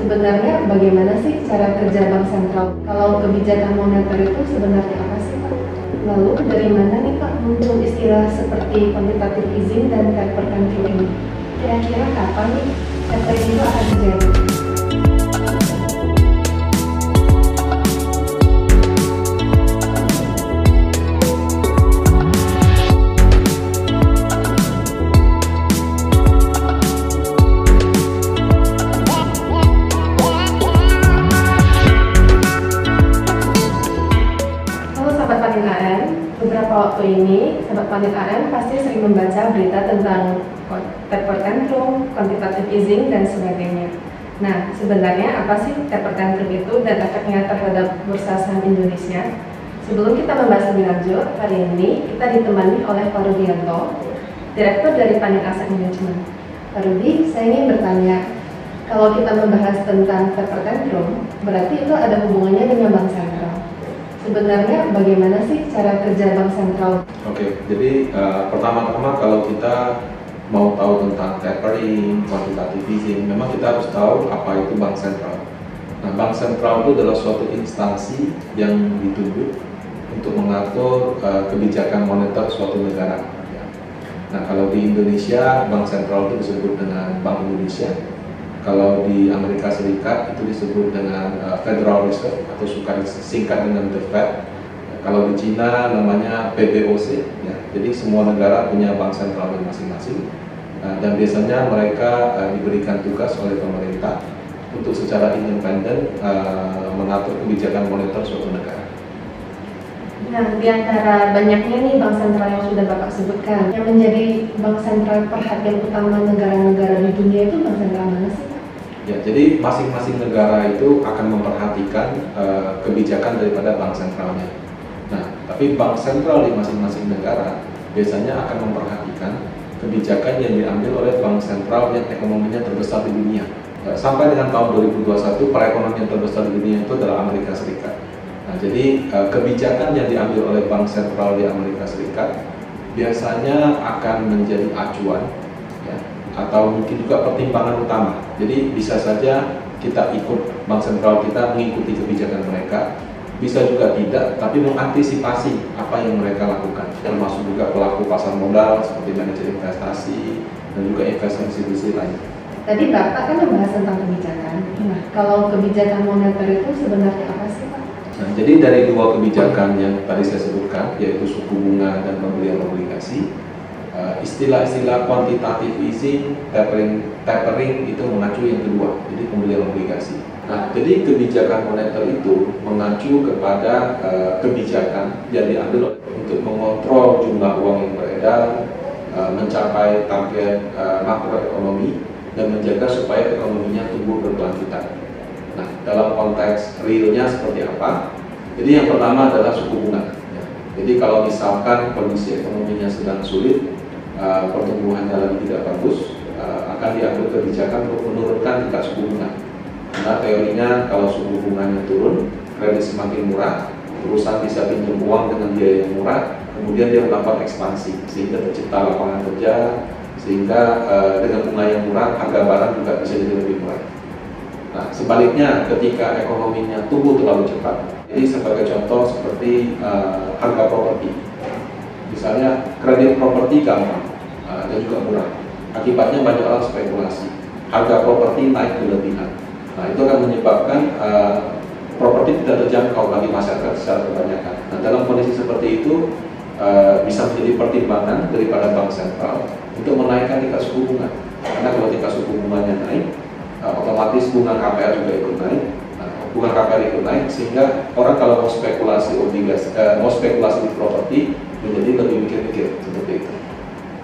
sebenarnya bagaimana sih cara kerja bank sentral? Kalau kebijakan moneter itu sebenarnya apa sih Pak? Lalu dari mana nih Pak muncul istilah seperti quantitative easing dan taper control ini? Kira-kira kapan nih tapering itu akan terjadi? Beberapa waktu ini, Sobat Panit AM pasti sering membaca berita tentang taper tantrum, quantitative easing, dan sebagainya. Nah, sebenarnya apa sih taper tantrum itu dan efeknya terhadap bursa saham Indonesia? Sebelum kita membahas lebih lanjut, hari ini kita ditemani oleh Pak Rudianto, Direktur dari Panit Asset Management. Pak Rudi, saya ingin bertanya, kalau kita membahas tentang taper tantrum, berarti itu ada hubungannya dengan bank sentral. Sebenarnya bagaimana sih cara kerja bank sentral? Oke, jadi pertama-tama kalau kita mau tahu tentang tapering, quantitative easing, memang kita harus tahu apa itu bank sentral. Nah, bank sentral itu adalah suatu instansi yang ditunjuk untuk mengatur kebijakan moneter suatu negara. Nah, kalau di Indonesia, bank sentral itu disebut dengan Bank Indonesia. Kalau di Amerika Serikat itu disebut dengan Federal Reserve atau suka singkat dengan The Fed. Kalau di Cina namanya PBOC. Ya. Jadi semua negara punya bank sentral masing-masing. Dan biasanya mereka diberikan tugas oleh pemerintah untuk secara independen mengatur kebijakan moneter suatu negara. Nah, di antara banyaknya nih bank sentral yang sudah Bapak sebutkan, yang menjadi bank sentral perhatian utama negara-negara di dunia itu bank sentral mana sih? Ya, jadi masing-masing negara itu akan memperhatikan kebijakan daripada bank sentralnya. Nah, tapi bank sentral di masing-masing negara biasanya akan memperhatikan kebijakan yang diambil oleh bank sentral yang ekonominya terbesar di dunia. Sampai dengan tahun 2021, perekonomian terbesar di dunia itu adalah Amerika Serikat. Nah, jadi kebijakan yang diambil oleh bank sentral di Amerika Serikat biasanya akan menjadi acuan, ya, atau mungkin juga pertimbangan utama. Jadi bisa saja kita ikut bank sentral kita mengikuti kebijakan mereka, bisa juga tidak, tapi mengantisipasi apa yang mereka lakukan. Termasuk juga pelaku pasar modal seperti manajer investasi dan juga investor institusi lain. Tadi Bapak kan membahas tentang kebijakan. Nah, kalau kebijakan moneter itu sebenarnya apa sih Pak? Nah, jadi dari dua kebijakan yang tadi saya sebutkan, yaitu suku bunga dan pembelian obligasi, istilah-istilah quantitative easing, tapering itu mengacu yang kedua, jadi pembelian obligasi. Nah, jadi kebijakan moneter itu mengacu kepada kebijakan yang diambil untuk mengontrol jumlah uang yang beredar, mencapai target makroekonomi, dan menjaga supaya ekonominya tumbuh berkelanjutan. Nah, dalam konteks realnya seperti apa? Jadi yang pertama adalah suku bunga. Jadi kalau misalkan kondisi ekonominya sedang sulit, pertumbuhannya lagi tidak bagus, akan diambil kebijakan untuk menurunkan tingkat suku bunga. Karena teorinya kalau suku bunganya turun, kredit semakin murah, perusahaan bisa pinjam uang dengan biaya yang murah, kemudian dia melakukan ekspansi sehingga tercipta lapangan kerja, sehingga dengan bunga yang murah harga barang juga bisa jadi lebih murah. Nah, sebaliknya ketika ekonominya tumbuh terlalu cepat, jadi sebagai contoh seperti harga properti. Misalnya kredit properti gampang dan juga murah. Akibatnya banyak orang spekulasi. Harga properti naik berlebihan. Nah, itu akan menyebabkan properti tidak terjangkau bagi masyarakat secara kebanyakan. Nah, dalam kondisi seperti itu bisa menjadi pertimbangan daripada bank sentral untuk menaikkan tingkat suku bunga. Karena kalau tingkat suku bunganya naik, otomatis bunga KPR juga ikut naik. Bunga KPR ikut naik sehingga orang kalau mau spekulasi obligasi, mau spekulasi di properti menjadi lebih mikir-mikir seperti itu.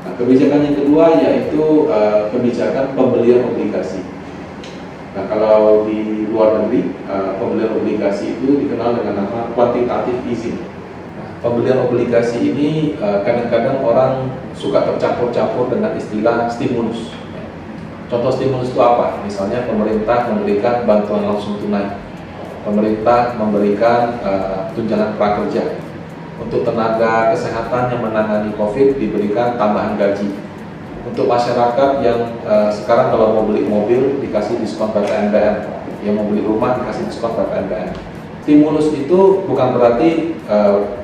Nah, kebijakan yang kedua yaitu kebijakan pembelian obligasi. Nah, kalau di luar negeri pembelian obligasi itu dikenal dengan nama quantitative easing. Nah, pembelian obligasi ini kadang-kadang orang suka tercampur-campur dengan istilah stimulus. Contoh stimulus itu apa? Misalnya pemerintah memberikan bantuan langsung tunai, pemerintah memberikan tunjangan prakerja, untuk tenaga kesehatan yang menangani COVID diberikan tambahan gaji, untuk masyarakat yang sekarang kalau mau beli mobil dikasih diskon PTNBM, yang mau beli rumah dikasih diskon PPNBM. Stimulus itu bukan berarti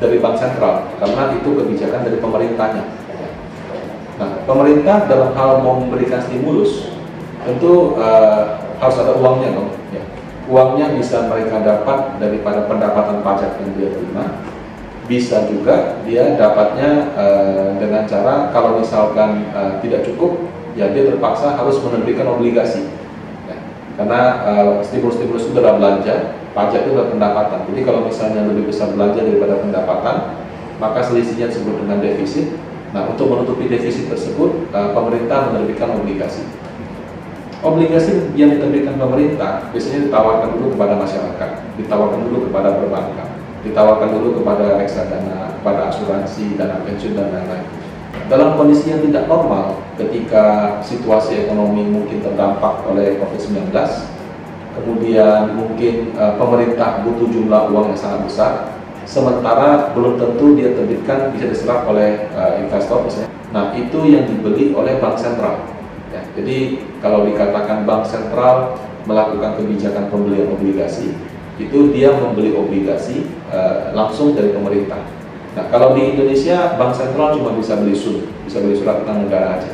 dari bank sentral, karena itu kebijakan dari pemerintahnya. Nah, pemerintah dalam hal mau memberikan stimulus tentu harus ada uangnya dong. Ya. Uangnya bisa mereka dapat daripada pendapatan pajak yang dia terima, bisa juga dia dapatnya dengan cara kalau misalkan tidak cukup, ya dia terpaksa harus menerbitkan obligasi. Ya. Karena stimulus-stimulus itu adalah belanja, pajak itu adalah pendapatan. Jadi kalau misalnya lebih besar belanja daripada pendapatan, maka selisihnya disebut dengan defisit. Nah, untuk menutupi defisit tersebut, pemerintah menerbitkan obligasi. Obligasi yang diterbitkan pemerintah biasanya ditawarkan dulu kepada masyarakat, ditawarkan dulu kepada perbankan, ditawarkan dulu kepada reksadana, kepada asuransi, dana pensiun, dan lain-lain. Dalam kondisi yang tidak normal, ketika situasi ekonomi mungkin terdampak oleh COVID-19, kemudian mungkin pemerintah butuh jumlah uang yang sangat besar, sementara belum tentu dia terbitkan bisa diserap oleh investor misalnya. Nah, itu yang dibeli oleh bank sentral. Ya, jadi kalau dikatakan bank sentral melakukan kebijakan pembelian obligasi, itu dia membeli obligasi langsung dari pemerintah. Nah, kalau di Indonesia bank sentral cuma bisa beli SUN, bisa beli surat utang negara aja.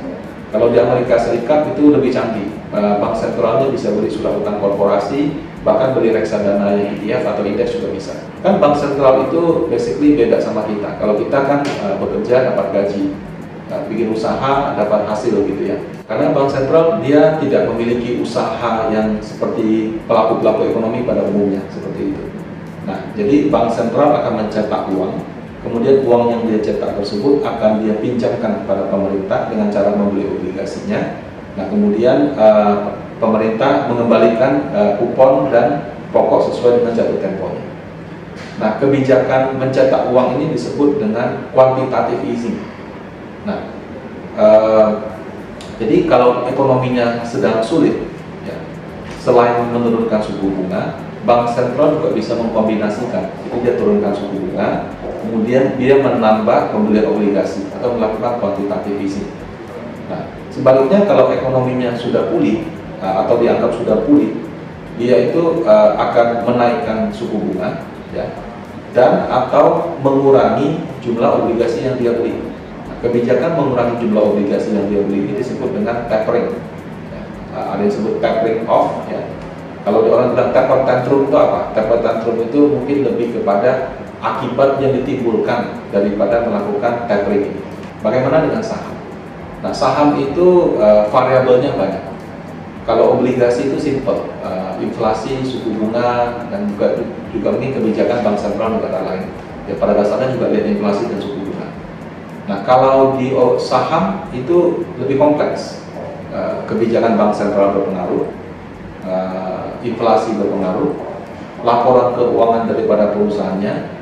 Kalau di Amerika Serikat itu lebih canggih, bank sentralnya bisa beli surat utang korporasi, bahkan beli reksadana yang ETF atau indeks juga bisa. Kan bank sentral itu basically beda sama kita. Kalau kita kan bekerja dapat gaji, bikin usaha dapat hasil gitu ya. Karena bank sentral dia tidak memiliki usaha yang seperti pelaku-pelaku ekonomi pada umumnya seperti itu. Nah, jadi bank sentral akan mencetak uang. Kemudian uang yang dia cetak tersebut akan dia pinjamkan kepada pemerintah dengan cara membeli obligasinya. Nah, kemudian pemerintah mengembalikan kupon dan pokok sesuai dengan jatuh temponya. Nah, kebijakan mencetak uang ini disebut dengan quantitative easing. Nah, jadi kalau ekonominya sedang sulit, ya, selain menurunkan suku bunga, bank sentral juga bisa mengkombinasikan. Itu dia turunkan suku bunga, kemudian dia menambah pembelian obligasi atau melakukan quantitative easing. Nah, sebaliknya kalau ekonominya sudah pulih atau dianggap sudah pulih, dia itu akan menaikkan suku bunga, ya, dan atau mengurangi jumlah obligasi yang dia beli. Nah, kebijakan mengurangi jumlah obligasi yang dia beli ini disebut dengan tapering. Ya, ada yang disebut tapering off. Ya. Kalau orang bilang taper tantrum itu apa? Taper tantrum itu mungkin lebih kepada akibat yang ditimbulkan daripada melakukan tapering ini. Bagaimana dengan saham? Nah, saham itu variabelnya banyak. Kalau obligasi itu simple, inflasi, suku bunga, dan juga mungkin kebijakan bank sentral negara lain. Ya, pada dasarnya juga lihat inflasi dan suku bunga. Nah, kalau di saham itu lebih kompleks. Kebijakan bank sentral berpengaruh, inflasi berpengaruh, laporan keuangan daripada perusahaannya,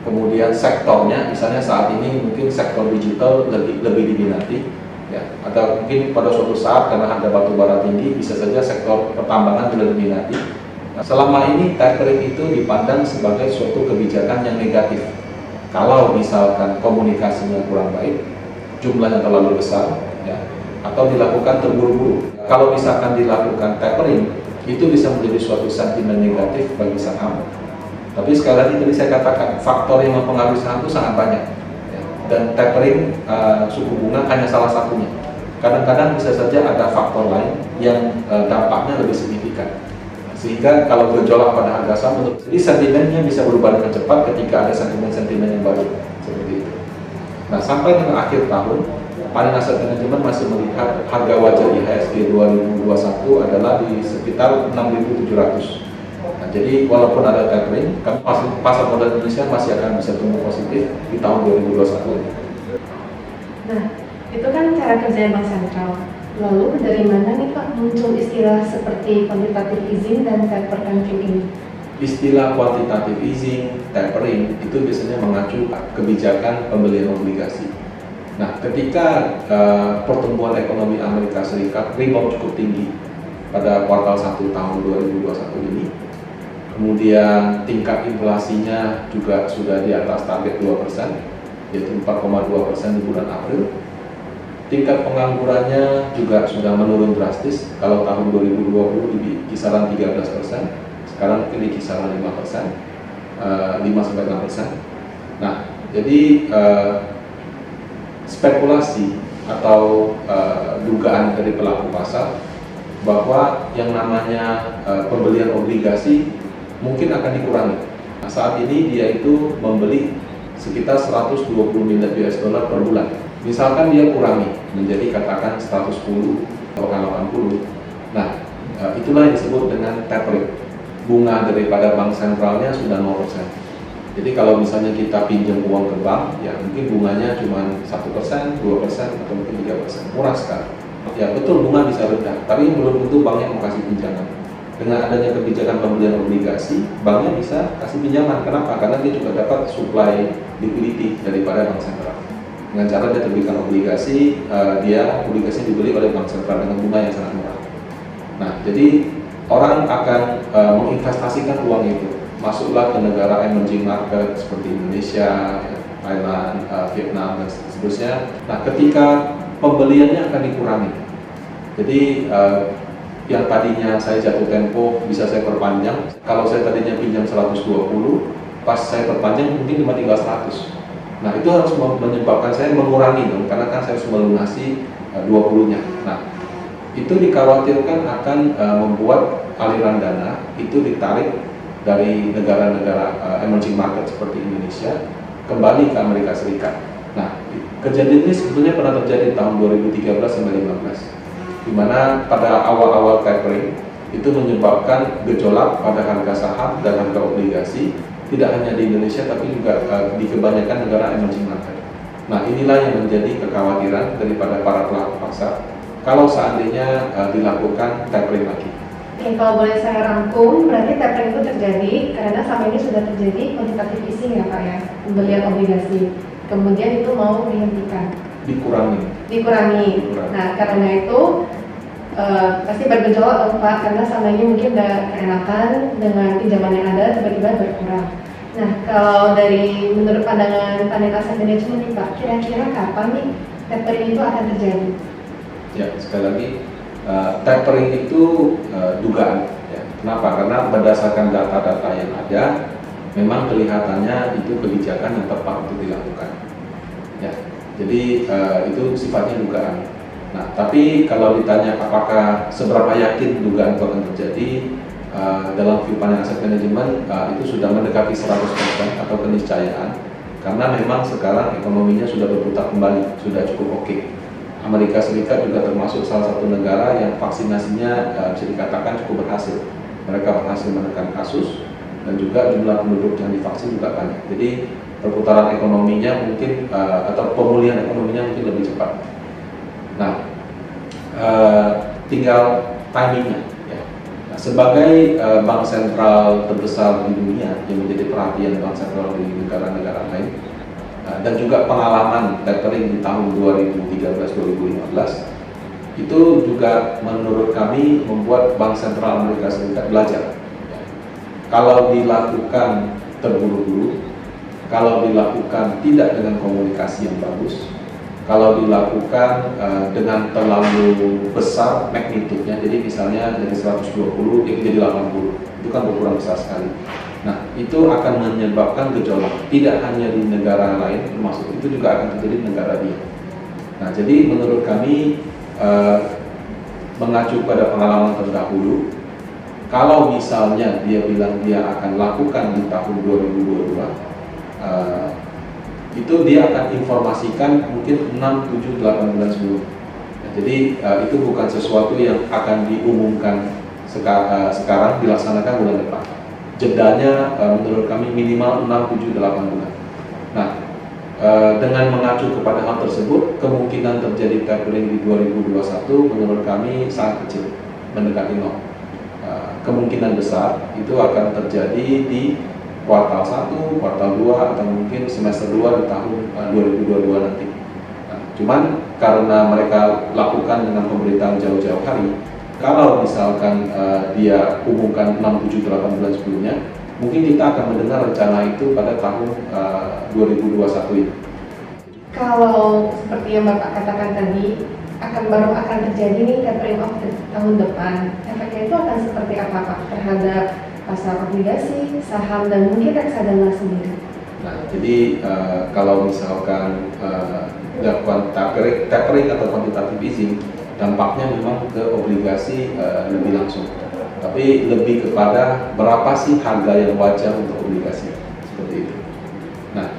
kemudian sektornya, misalnya saat ini mungkin sektor digital lebih diminati, ya, atau mungkin pada suatu saat karena harga batu bara tinggi bisa saja sektor pertambangan tidak diminati. Nah, selama ini tapering itu dipandang sebagai suatu kebijakan yang negatif. Kalau misalkan komunikasinya kurang baik, jumlahnya terlalu besar, ya, atau dilakukan terburu-buru. Kalau misalkan dilakukan tapering, itu bisa menjadi suatu sentimen negatif bagi saham. Tapi sekali lagi tadi saya katakan faktor yang mempengaruhi saham itu sangat banyak, ya. Dan tapering suku bunga hanya salah satunya. Kadang-kadang bisa saja ada faktor lain yang dampaknya lebih signifikan. Sehingga kalau bergejolak pada harga saham, jadi sentimennya bisa berubah dengan cepat ketika ada sentimen-sentimen yang baru seperti itu. Nah, sampai dengan akhir tahun, Panin Asset Management masih melihat harga wajar IHSG 2021 adalah di sekitar 6.700. Nah, jadi walaupun ada tapering, pasar modal Indonesia masih akan bisa tumbuh positif di tahun 2021. Nah, itu kan cara kerja bank sentral. Lalu dari mana nih Pak muncul istilah seperti quantitative easing dan taper tantrum ini? Istilah quantitative easing, tapering itu biasanya mengacu kebijakan pembelian obligasi. Nah, ketika pertumbuhan ekonomi Amerika Serikat rebound cukup tinggi pada kuartal 1 tahun 2021 ini, kemudian tingkat inflasinya juga sudah di atas target 2%, yaitu 4,2% di bulan April. Tingkat penganggurannya juga sudah menurun drastis. Kalau tahun 2020 di kisaran 13%, sekarang mungkin di kisaran 5%, 5-6%. Nah, jadi spekulasi atau dugaan dari pelaku pasar bahwa yang namanya pembelian obligasi mungkin akan dikurangi. Nah, saat ini dia itu membeli sekitar 120 miliar US dollar per bulan. Misalkan dia kurangi menjadi katakan 110 atau 80. Nah, itulah yang disebut dengan tapering. Bunga daripada bank sentralnya sudah 0%. Jadi kalau misalnya kita pinjam uang ke bank, ya mungkin bunganya cuma 1%, 2%, atau mungkin 3%. Murah sekali. Ya betul, bunga bisa rendah, tapi belum tentu banknya mau kasih pinjaman. Dengan adanya kebijakan pembelian obligasi, banknya bisa kasih pinjaman. Kenapa? Karena dia juga dapat supply liquidity daripada bank sentral. Dengan cara dia terbitkan obligasi, obligasi dibeli oleh bank sentral dengan bunga yang sangat murah. Nah, jadi orang akan menginvestasikan uang itu, masuklah ke negara emerging market seperti Indonesia, Thailand, Vietnam, dan seterusnya. Nah, ketika pembeliannya akan dikurangi, jadi yang tadinya saya jatuh tempo bisa saya perpanjang. Kalau saya tadinya pinjam 120, pas saya perpanjang mungkin cuma tinggal 100. Nah, itu harus menyebabkan saya mengurangi dong, karena kan saya harus melunasi 20-nya. Nah, itu dikhawatirkan akan membuat aliran dana itu ditarik dari negara-negara emerging market seperti Indonesia kembali ke Amerika Serikat. Nah, kejadian ini sebetulnya pernah terjadi tahun 2013 sampai 2015, di mana pada awal-awal tapering itu menyebabkan gejolak pada harga saham dan harga obligasi, tidak hanya di Indonesia tapi juga di kebanyakan negara emerging market. Nah, inilah yang menjadi kekhawatiran daripada para pelaku pasar kalau seandainya dilakukan tapering lagi. Oke, kalau boleh saya rangkum, berarti tapering itu terjadi karena selama ini sudah terjadi quantitative easing ya Pak ya, pembelian obligasi. Kemudian itu mau dihentikan. Dikurangi. Nah, karena itu pasti bergejolak dong Pak, karena selama ini mungkin udah keenakan dengan pinjaman yang ada tiba-tiba berkurang. Nah, kalau dari menurut pandangan aset manajemen nih Pak, kira-kira kapan nih tapering itu akan terjadi? Ya, sekali lagi tapering itu dugaan. Ya. Kenapa? Karena berdasarkan data-data yang ada, memang kelihatannya itu kebijakan yang tepat untuk dilakukan. Ya, jadi itu sifatnya dugaan. Nah, tapi kalau ditanya apakah seberapa yakin dugaan itu akan terjadi, dalam view panel aset manajemen itu sudah mendekati 100% atau keniscayaan, karena memang sekarang ekonominya sudah berputar kembali, sudah cukup oke. Amerika Serikat juga termasuk salah satu negara yang vaksinasinya bisa dikatakan cukup berhasil. Mereka berhasil menekan kasus dan juga jumlah penduduk yang divaksin juga banyak. Jadi perputaran ekonominya mungkin atau pemulihan ekonominya mungkin lebih cepat. Nah, tinggal timingnya. Ya. Nah, sebagai bank sentral terbesar di dunia yang menjadi perhatian bank sentral di negara-negara lain, dan juga pengalaman tapering di tahun 2013-2015 itu juga menurut kami membuat Bank Sentral Amerika Serikat belajar. Ya. Kalau dilakukan terburu-buru, kalau dilakukan tidak dengan komunikasi yang bagus, kalau dilakukan dengan terlalu besar magnitudenya, jadi misalnya dari 120 jadi 80, itu kan berkurang besar sekali. Nah, itu akan menyebabkan gejolak, tidak hanya di negara lain, termasuk itu juga akan terjadi di negara dia. Nah, jadi menurut kami mengacu pada pengalaman terdahulu, kalau misalnya dia bilang dia akan lakukan di tahun 2022, itu dia akan informasikan mungkin 6, 7, 8 bulan sebelum. Nah, jadi itu bukan sesuatu yang akan diumumkan sekarang, dilaksanakan bulan depan. Jedanya menurut kami minimal 6, 7, 8 bulan. Nah, dengan mengacu kepada hal tersebut, kemungkinan terjadi tapering di 2021 menurut kami sangat kecil, mendekati 0. Kemungkinan besar itu akan terjadi di kuartal 1, kuartal 2, atau mungkin semester 2 di tahun 2022 nanti. Nah, cuman karena mereka lakukan dengan pemberitaan jauh-jauh hari, kalau misalkan dia umumkan 6, 7, 8 bulan sebelumnya, mungkin kita akan mendengar rencana itu pada tahun 2021 ini. Kalau seperti yang Bapak katakan tadi, baru akan terjadi nih tapering off tahun depan. Efeknya itu akan seperti apa Pak terhadap pasar obligasi, saham, dan mungkin reksadana sendiri? Nah, jadi kalau misalkan dilakukan tapering atau quantitative easing, dampaknya memang ke obligasi lebih langsung. Tapi lebih kepada berapa sih harga yang wajar untuk obligasi, seperti itu. Nah,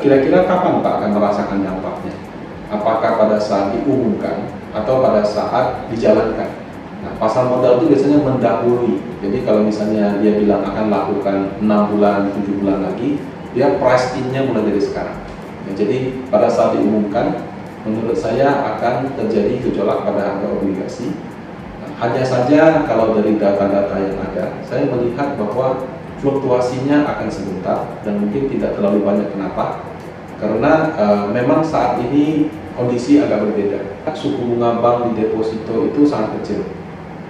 kira-kira kapan Pak akan merasakan dampaknya? Apakah pada saat diumumkan atau pada saat dijalankan? Nah, pasar modal itu biasanya mendahului. Jadi kalau misalnya dia bilang akan lakukan 6 bulan, 7 bulan lagi, dia price in-nya mulai dari sekarang. Ya, jadi pada saat diumumkan, menurut saya akan terjadi gejolak pada harga obligasi. Nah, hanya saja kalau dari data-data yang ada, saya melihat bahwa fluktuasinya akan sebentar dan mungkin tidak terlalu banyak. Kenapa? Karena memang saat ini kondisi agak berbeda. Suku bunga bank di deposito itu sangat kecil.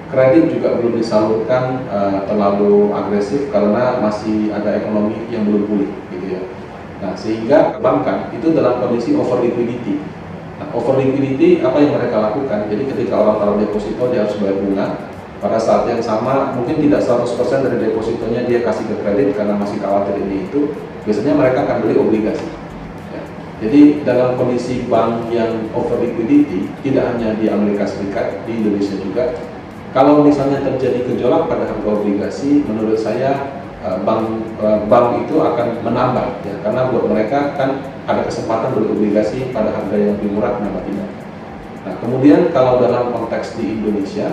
Kredit juga belum disalurkan terlalu agresif karena masih ada ekonomi yang belum pulih, gitu ya. Nah, sehingga perbankan itu dalam kondisi over liquidity. Nah, over liquidity apa yang mereka lakukan? Jadi ketika orang taruh deposito dia harus bayar bunga. Pada saat yang sama mungkin tidak 100% dari depositonya dia kasih ke kredit karena masih khawatir ini itu. Biasanya mereka akan beli obligasi. Jadi dalam kondisi bank yang over liquidity, tidak hanya di Amerika Serikat, di Indonesia juga, kalau misalnya terjadi gejolak pada harga obligasi, menurut saya bank itu akan menambah, ya, karena buat mereka kan ada kesempatan beli obligasi pada harga yang lebih murah, kenapa tidak? Nah, kemudian kalau dalam konteks di Indonesia,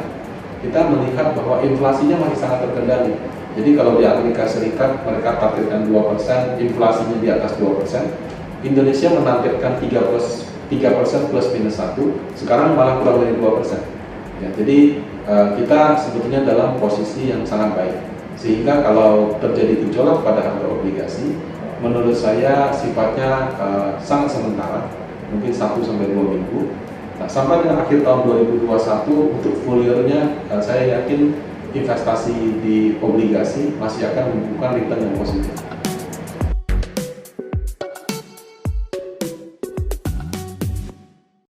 kita melihat bahwa inflasinya masih sangat terkendali. Jadi kalau di Amerika Serikat mereka targetkan 2%, inflasinya di atas 2%. Indonesia menargetkan 3% plus minus 1, sekarang malah kurang dari 2%. Ya, jadi kita sebetulnya dalam posisi yang sangat baik. Sehingga kalau terjadi gejolak pada harga obligasi, menurut saya sifatnya sangat sementara, mungkin 1-2 minggu. Nah, sampai dengan akhir tahun 2021 untuk full year-nya saya yakin investasi di obligasi masih akan membuka return yang positif.